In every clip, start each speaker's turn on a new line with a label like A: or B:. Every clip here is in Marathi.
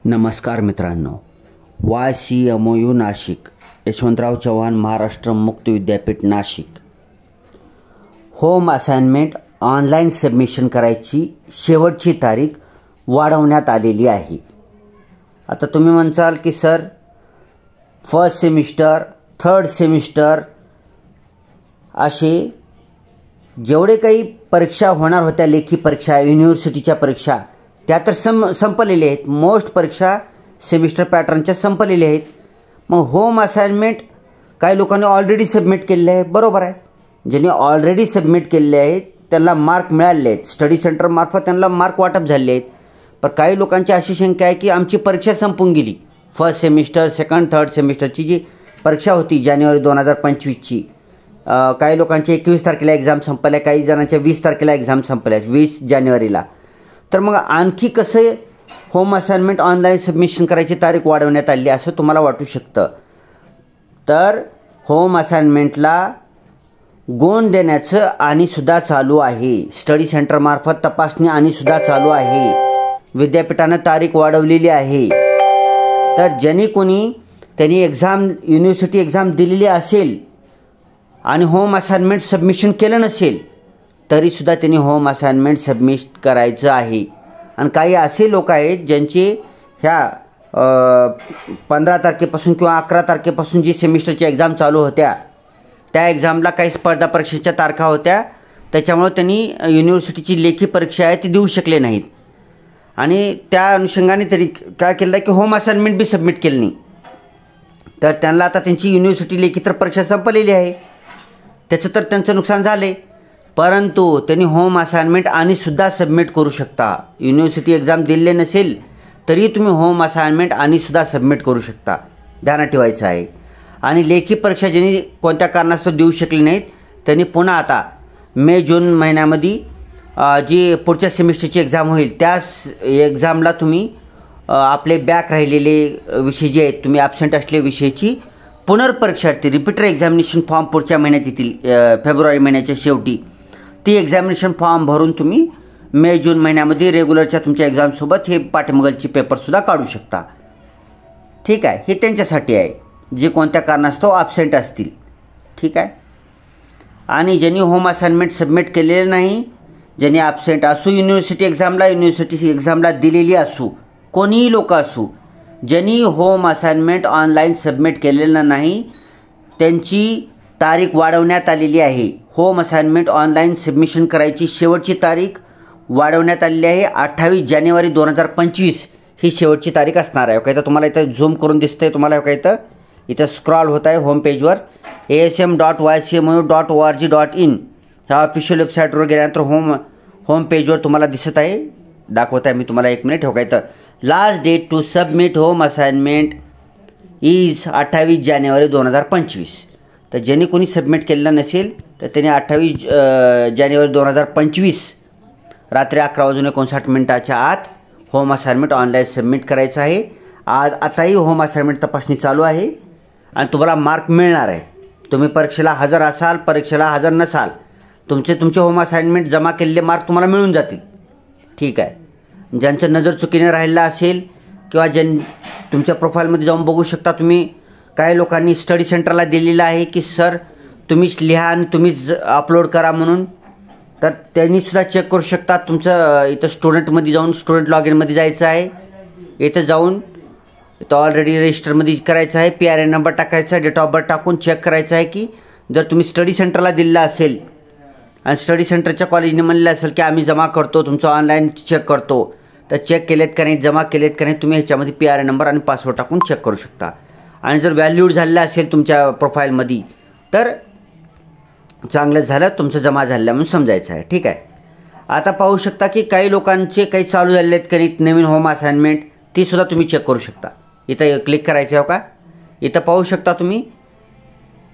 A: नमस्कार मित्रांनो, YCMOU नाशिक, यशवंतराव चव्हाण महाराष्ट्र मुक्त विद्यापीठ Nashik. Home assignment online submission करायची शेवटची तारीख वाढवण्यात आलेली आहे। आता तुम्ही म्हणसाल की sir first semester, third semester असे जेवढे काही परीक्षा होणार होत्या, लेखी परीक्षा, युनिव्हर्सिटीच्या परीक्षा, त्या तर संपलेल्या आहेत। मोस्ट परीक्षा सेमिस्टर पॅटर्नच्या संपलेल्या आहेत। मग होम असाइनमेंट काही लोकांनी ऑलरेडी सबमिट केले आहे, बरोबर आहे। ज्यांनी ऑलरेडी सबमिट केले आहेत त्यांना मार्क मिळाले आहेत, स्टडी सेंटर मार्फत त्यांना मार्क वाटप झाले आहेत। पण काही लोकांची अशी शंका आहे की आमची परीक्षा संपून गेली, फर्स्ट सेमिस्टर, सेकंड, थर्ड सेमिस्टरची जी परीक्षा होती जानेवारी 2025ची, काही लोकांचे 21 तारखेला एक्झाम संपल्या, काही जणांच्या 20 तारखेला एक्झाम संपल्या, 20 जानेवारीला। तर मग आणखी कसे होम असाइनमेंट ऑनलाईन सबमिशन करायची तारीख वाढवण्यात आली असं तुम्हाला वाटू शकतं। तर होम असाइनमेंटला गुण देण्याचं आणि सुद्धा चालू आहे, स्टडी सेंटर मार्फत तपासणी आणि सुद्धा चालू आहे। विद्यापीठाने तारीख वाढवलेली आहे। तर ज्यांनी कोणी त्यांनी एक्झाम, युनिव्हर्सिटी एक्झाम दिलेली असेल आणि होम असाइनमेंट सबमिशन केलं नसेल तरी सुद्धा त्यांनी होम असाइनमेंट सबमिट करायचं आहे। आणि काही असे लोक आहेत ज्यांचे ह्या 15 तारखेपासून किंवा 11 तारखेपासून जी सेमिस्टरची एक्झाम चालू होत्या त्या एक्झामला काही स्पर्धा परीक्षेच्या तारखा होत्या, त्याच्यामुळे त्यांनी युनिव्हर्सिटीची लेखी परीक्षा आहे ती देऊ शकले नाहीत। आणि त्या अनुषंगाने तरी काय केलं की होम असाइनमेंट बी सबमिट केलं नाही। तर त्यांना आता त्यांची युनिव्हर्सिटी लेखी तर परीक्षा संपलेली आहे, त्याचं तर त्यांचं नुकसान झाले। परंतु त्यांनी होम असाइनमेंट आणि सुद्धा सबमिट करू शकता। युनिव्हर्सिटी एक्झाम दिले नसेल तरी तुम्ही होम असाइनमेंट आणि सुद्धा सबमिट करू शकता, ध्यानात ठेवायचं आहे। आणि लेखी परीक्षा ज्यांनी कोणत्या कारणास्तव देऊ शकले नाहीत त्यांनी पुन्हा आता मे जून महिन्यामध्ये जी पुढच्या सेमिस्टरची एक्झाम होईल त्या एक्झामला तुम्ही आपले बॅक राहिलेले विषय जे आहेत, तुम्ही ॲब्सेंट असलेल्या विषयाची पुनर्परीक्षा, रिपीटर एक्झामिनेशन फॉर्म पुढच्या महिन्यात येतील, फेब्रुवारी महिन्याच्या शेवटी ती एक्झामिनेशन फॉर्म भरून तुम्ही मे जून महिन्यामध्ये रेग्युलरच्या तुमच्या एक्झामसोबत हे पाठीमागलचे पेपरसुद्धा काढू शकता। ठीक आहे, हे त्यांच्यासाठी आहे जे कोणत्या कारणास्तव ॲब्सेंट असतील। ठीक आहे। आणि ज्यांनी होम असाइनमेंट सबमिट केलेलं नाही, ज्यांनी ॲब्सेंट असू, युनिव्हर्सिटी एक्झामला दिलेली असू, कोणीही लोक असू, ज्यांनी होम असाइनमेंट ऑनलाईन सबमिट केलेलं नाही त्यांची तारीख वाढवण्यात आलेली आहे। होम असाइनमेंट ऑनलाईन सबमिशन करायची शेवटची तारीख वाढवण्यात आलेली आहे। 28 जानेवारी 2025 ही शेवटची तारीख असणार आहे। काही तर तुम्हाला इथं झूम करून दिसतंय, तुम्हाला काही तर इथं स्क्रॉल होत आहे होम पेजवर asm.ycmu.org.in ह्या ऑफिशियल वेबसाईटवर गेल्यानंतर होम पेजवर तुम्हाला दिसत आहे, दाखवत आहे मी तुम्हाला, एक मिनिट हो। काय तर last date to submit home assignment is 28 जानेवारी 2025। तर ज्यांनी कोणी सबमिट केलेलं नसेल तर त्यांनी 28 जानेवारी 2025 रात्री 11:59 आत होम असाइनमेंट ऑनलाईन सबमिट करायचं आहे। आताही होम असाइनमेंट तपासणी चालू आहे आणि तुम्हाला मार्क मिळणार आहे। तुम्ही परीक्षेला हजर असाल, परीक्षेला हजर नसाल, तुमचे होम असाइनमेंट जमा केलेले मार्क तुम्हाला मिळून जातील। ठीक आहे। ज्यांचं नजर चुकीने राहिलं असेल किंवा तुमच्या प्रोफाईलमध्ये जाऊन बघू शकता तुम्ही, काही लोकांनी स्टडी सेंटरला दिलेलं आहे की सर तुम्हीच लिहा आणि तुम्हीच अपलोड करा म्हणून, तर त्यांनीसुद्धा चेक करू शकता। तुमचं इथं स्टुडंटमध्ये जाऊन स्टुडंट लॉग इनमध्ये जायचं आहे, इथं जाऊन इथं ऑलरेडी रजिस्टरमध्ये करायचं आहे, PRN नंबर टाकायचा, डेट ऑफ बर्थ टाकून चेक करायचं आहे की जर तुम्ही स्टडी सेंटरला दिलेलं असेल आणि स्टडी सेंटरच्या कॉलेजने म्हणलं असेल की आम्ही जमा करतो, तुमचं ऑनलाईन चेक करतो, तर चेक केलेत का नाही, जमा केलेत का नाही, तुम्ही ह्याच्यामध्ये PRN नंबर आणि पासवर्ड टाकून चेक करू शकता। आणि जर व्हॅल्यूड झालेलं असेल तुमच्या प्रोफाईलमध्ये तर चांगलं झालं, तुमचं जमा झालं म्हणून समजायचं आहे। ठीक आहे। आता पाहू शकता की काही लोकांचे काही चालू झाले आहेत का नाही नवीन होम असाइनमेंट, ती सुद्धा तुम्ही चेक करू शकता। इथं क्लिक करायचं आहे का, इथं पाहू शकता तुम्ही,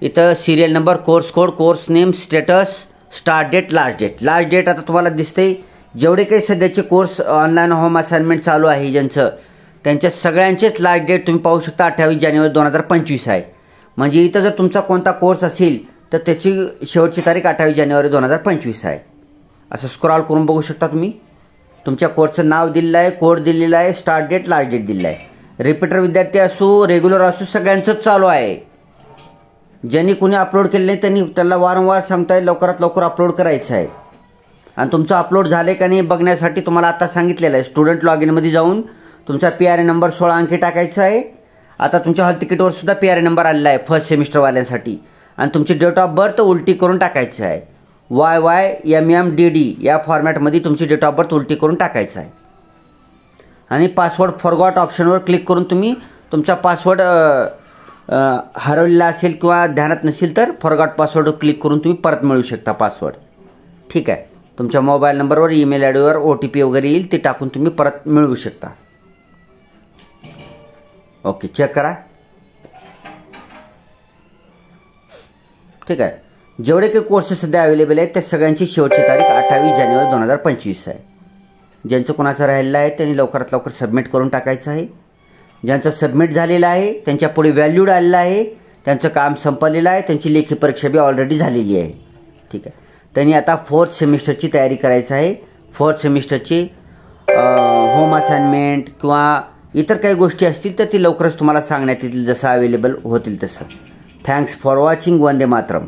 A: इथं serial number, course code, course name, status, start date, last date आता तुम्हाला दिसते। जेवढे काही सध्याचे कोर्स ऑनलाईन होम असाइनमेंट चालू आहे ज्यांचं, त्यांच्या सगळ्यांचेच लास्ट डेट तुम्ही पाहू शकता 28 जानेवारी 2025 आहे। म्हणजे इथं जर तुमचा कोणता कोर्स असेल तर त्याची शेवटची तारीख 28 जानेवारी 2025 आहे। असं स्क्रॉल करून बघू शकता तुम्ही। तुमच्या कोर्सचं नाव दिलेलं आहे, कोड दिलेला आहे, स्टार्ट डेट, लास्ट डेट दिलेला आहे. रिपीटर विद्यार्थी असो, रेग्युलर असो, सगळ्यांचंच चालू आहे. ज्यांनी कुणी अपलोड केलं नाही त्यांनी त्याला वारंवार सांगताय लवकरात लवकर अपलोड करायचं आहे. आणि तुमचं अपलोड झाले का नाही बघण्यासाठी तुम्हाला आता सांगितलेलं आहे, स्टुडंट लॉग इनमध्ये जाऊन तुमचा PRA नंबर 16 अंकी टाकायचा आहे. आता तुमच्या हॉल तिकीटवर सुद्धा PRA नंबर आलेला आहे फर्स्ट सेमिस्टरवाल्यांसाठी. आणि तुमची डेट ऑफ बर्थ उलटी करून टाकायची आहे. YYMMDD या फॉर्मॅटमध्ये तुमची डेट ऑफ बर्थ उलटी करून टाकायचं आहे. आणि पासवर्ड फॉरगॉट ऑप्शनवर क्लिक करून तुम्ही तुमचा पासवर्ड हरवलेला असेल किंवा ध्यानात नसेल तर फॉरगॉट पासवर्ड क्लिक करून तुम्ही परत मिळवू शकता पासवर्ड. ठीक आहे. तुमच्या मोबाईल नंबरवर, ईमेल आयडीवर OTP वगैरे येईल, ते टाकून तुम्ही परत मिळवू शकता. ओके, चेक करा. ठीक आहे. जेवढे काही कोर्सेस सध्या अवेलेबल आहेत त्या सगळ्यांची शेवटची तारीख 28 जानेवारी 2025 आहे. ज्यांचं कोणाचं राहिलेलं आहे त्यांनी लवकरात लवकर सबमिट करून टाकायचं आहे. ज्यांचं सबमिट झालेलं आहे त्यांच्या पुढे व्हॅल्यूड आलेलं आहे, त्यांचं काम संपलेलं आहे, त्यांची लेखी परीक्षा बी ऑलरेडी झालेली आहे. ठीक आहे. त्यांनी आता 4th सेमिस्टरची तयारी करायचं आहे. 4th सेमिस्टरची होम असाइनमेंट किंवा इतर काही गोष्टी असतील तर ती लवकरच तुम्हाला सांगण्यात येतील जसं अवेलेबल होतील तसं. Thanks for watching. Vande Mataram.